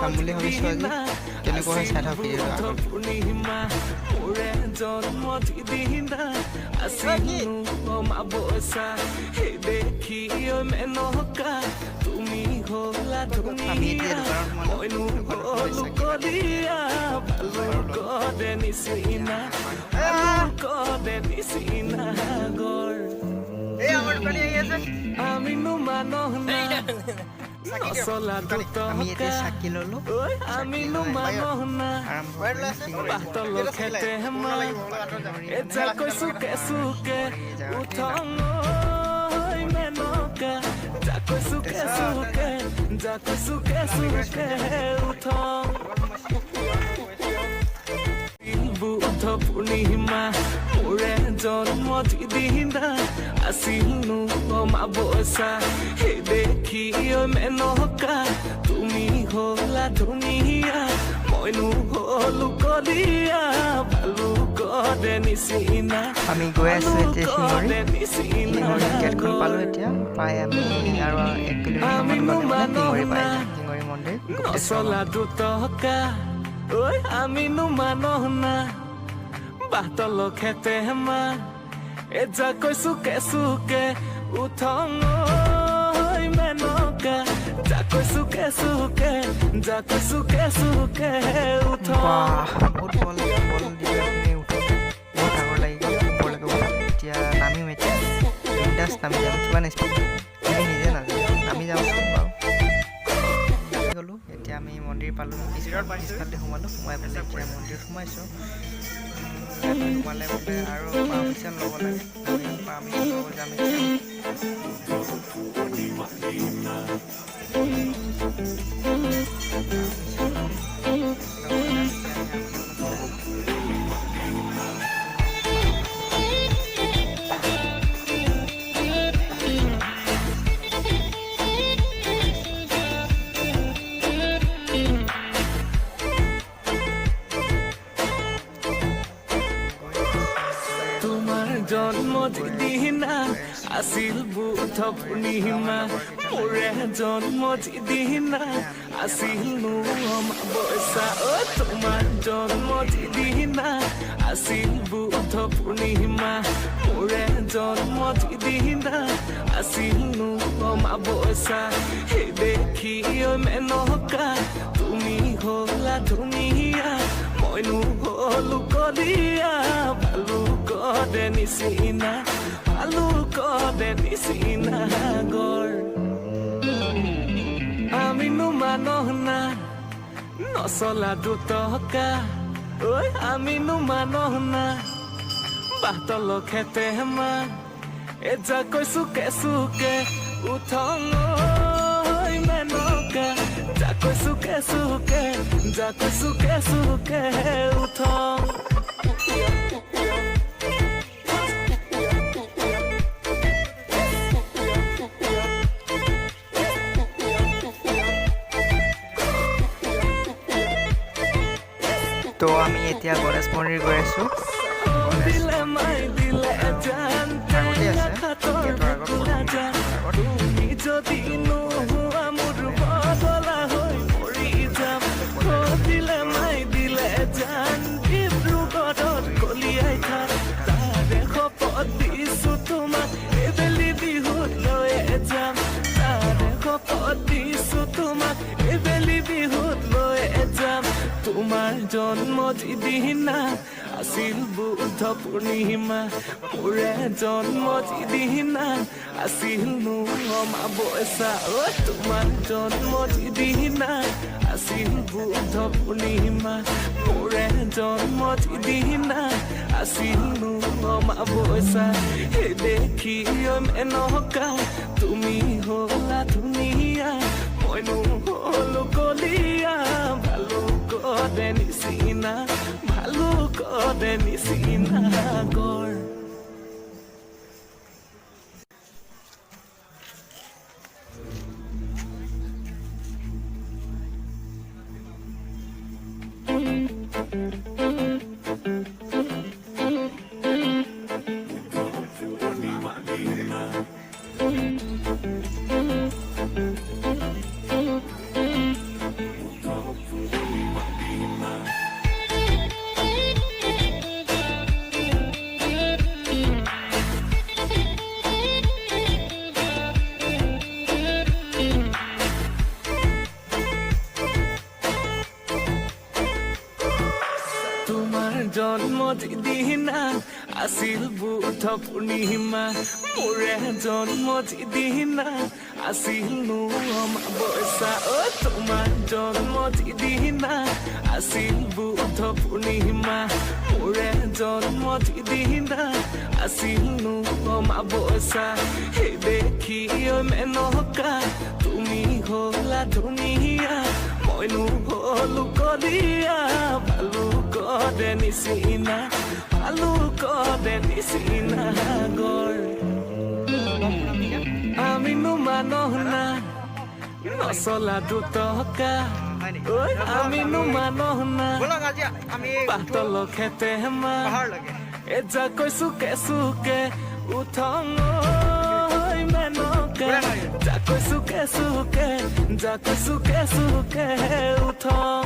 চাম বুলি ভাবিছোঁ আজি কেনেকুৱা হয় চাই থাকক ভিডিঅ'টো পূৰ্ণিমা মোৰে জন্মদিনা আছিল অমাৱস্যা সেই দেখি মেনকা তুমি হলা আমি এতিয়া ধুনীয়া দোকানত মইনো হলো কলিয়া ভালো কদে নিচিনা কদে নিচিনা গৰ এই আমাৰ দোকানী আহি আছে আমিনো মানুহ না নচলা আমি এতিয়া চাকি ললো আমিনো মানুহ না বাটল খেতে হেমা এজা কৈছো কেঁচুকে উঠং মেনকা যা কৈছো কেঁচুকে উঠং বুদ্ধ পূৰ্ণিমা মোৰে জন্মদিনা আছিল অমাৱস্যা সেই দেখি মেনকা তুমি হলা ধুনীয়া মইনো হলো কলিয়া ভালো কদে নিচিনা আমি গৈ আছো এতিয়া শিঙৰি গেটখন পালো এতিয়া প্ৰায় আমি আৰু 1 কিলোমিটাৰ শিঙৰি পাই শিঙৰি মন্দিৰ নচলা দুটকা ঐ আমিনো মানুহ না বাটল খেতে হেমা এজা কৈছো কেঁচুকে উঠং মেনকা যা কৈছো কেঁচুকে উঠং বহুত বল দিলে আপুনি উঠোতে বহুত ভাগৰ লাগি গ'ল ওপৰলৈকে উঠোতে এতিয়া নামিম এতিয়া বিন্দাছ নামি যাম কিমান স্পীড আমি নিজে নাজানো নামি যাওঁচোন বাৰু গ'লোঁ এতিয়া আমি মন্দিৰ পালোঁ পিছফালে সোমাই পেলাই এতিয়া মন্দিৰত সোমাইছোঁ সোমালে বোলে আৰু পাৰ্মিশ্যন ল'ব লাগে আমি পাৰ্মিশ্যন ল'ব যাম জন্মদিনা আছিল বুদ্ধ পূৰ্ণিমা মোৰে জন্মদিনা আছিল অমাৱস্যা তোমাৰ জন্মদিনা আছিল বুদ্ধ পূৰ্ণিমা মোৰে জন্মদিনা আছিল অমাৱস্যা সেই দেখি মেনকা তুমি হলা ধুনীয়া মইনো হলো কলিয়া ভালো কদে নিচিনা গৰ আমিনো মানুহ না নচলা দুটকা ঐ আমিনো মানুহ না বাটল খেতে হেমা এজা কৈছো কেঁচুকে উঠং মেনকা যা কৈছো কেঁচুকে উঠং তো আমি এতিয়া গণেশ মন্দিৰ গৈ আছোঁ তোমাৰ জন্মদিনা আছিল বুদ্ধ পূৰ্ণিমা মোৰে জন্মদিনা আছিল অমাৱস্যা তোমাৰ জন্মদিনা আছিল বুদ্ধ পূৰ্ণিমা মোৰে জন্মদিনা আছিল অমাৱস্যা সেই দেখি মেনকা তুমি হলা ধুনীয়া মইনো হলো কলিয়া ভালো কদে নিচিনা গৰ যিদিনা আছিল বুধ পূৰ্ণিমা মোৰে জন্ম যিদিনা আছিল অমাৱস্যা তোমাৰ জন্ম যিদিনা আছিল বুধ পূৰ্ণিমা মোৰে জন্ম যিদিনা আছিল অমাৱস্যা সেই দেখি মেনকা তুমি হলা ধুনীয়া মইনো হলো কলিয়া ভালুকৰে নিচিনা গৰ আমিনো মানুহ না নচলা দুটকা আমিনো মানুহ না বলক আজি আমি পাতল খেতে মা পাহাৰলৈকে এজা কৈছো কেঁচুকে উঠং মেনকা যা কৈছো কেঁচুকে উঠং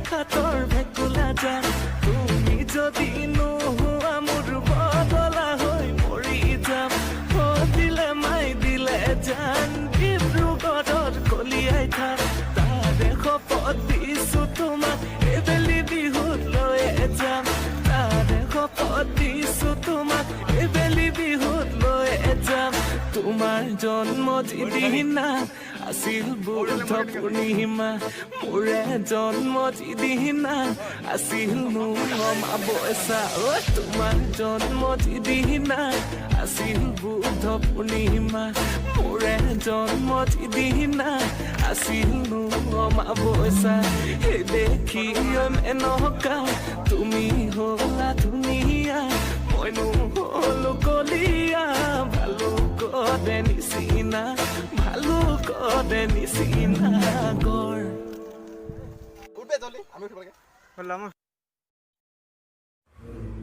খাতৰ ভেকুলা যান তুমি যদি নোহোৱা মোৰ বদলা হৈ মৰি যাম দিলে মাই দিলে জান ডিব্ৰুগড়ৰ কলিয়াই থাক তাৰে শপত দিছো তোমাক এইবেলি বিহুত লৈ যাম তাৰে শপত দিছো তোমাক এইবেলি বিহুত লৈ যাম তোমাৰ জন্ম যিদিনা আছিল বুধ পূৰ্ণিমা মোৰে জন্ম যিদিনা আছিল অমাৱস্যা তোমাৰ জন্ম যিদিনা আছিল বুধ পূৰ্ণিমা মোৰে জন্ম যিদিনা আছিল অমাৱস্যা সেই দেখি মেনকা তুমি হলা ধুনীয়া মইনো হলো কলিয়া ভালুকৰে নিচিনা গৰ উঠবে জলদি আমি উঠিব লাগে বললাম